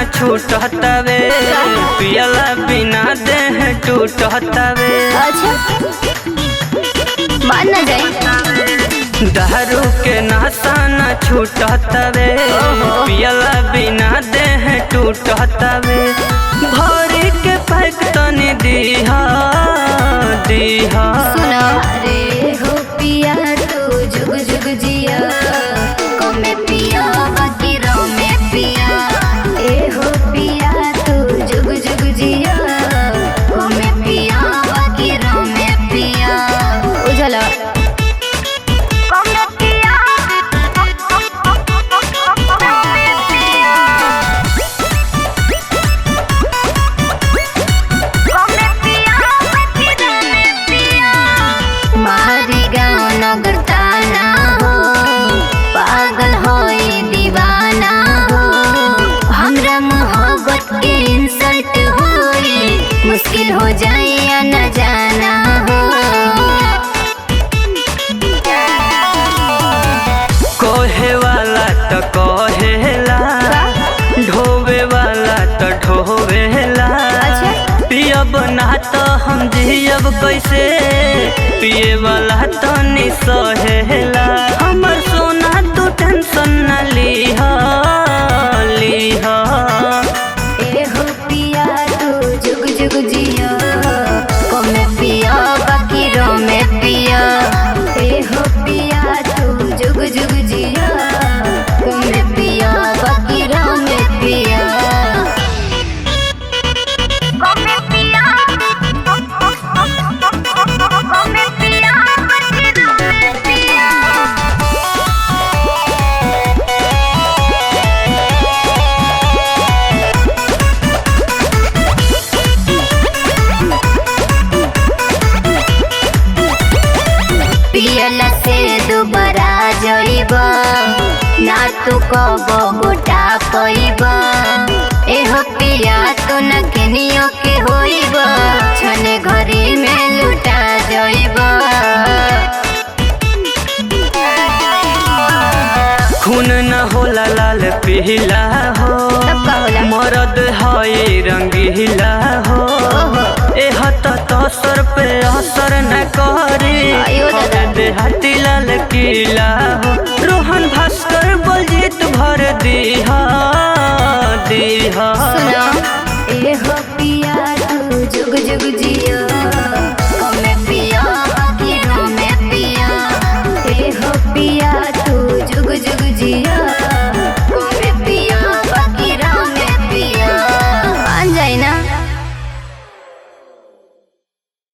छूटतावे, पियला बिना देह टूटतावे। अच्छा मान न जाए दारू के नशा न छूटतावे, पियला बिना देह टूटतावे। भरी के पैक तनी दीहा दीहा। सुना रे हो पिया तू जुग जुग जिया, कमे पिया बाकी रो में पिया। ए हो पिया तू जुग जुग जिया, कमे पिया बाकी रो में पिया। उजला मुश्किल हो जाए या न जाना हो। कोहे वाला तो कोहेला, ढोवे वाला तो ढोवेला। पियब ना तो हम जियब कैसे, पिए वाला तो नि सहेला। हमर सोना तू टेंशन न लीहा लीहा। ए हो पिया तू जुग जुग जिया, कमे पिया बाकी रो में पिया। ए हो पिया तू जुग जुग जिया, कमे पिया बाकी रो में पिया। कमे पिया कमे पिया बाकी रो में पिया। पियला से दोबारा जइब ना तू कबो गोटा कइब। एहो पिया तो न केनियो के होइब, छने घरी में लुटा जइब। खून न होला लाल पीला हो, मरद हई रंगीला हो। एह तो सर पे असर न करी, देहाती लाल किला हो। रोहन भास्कर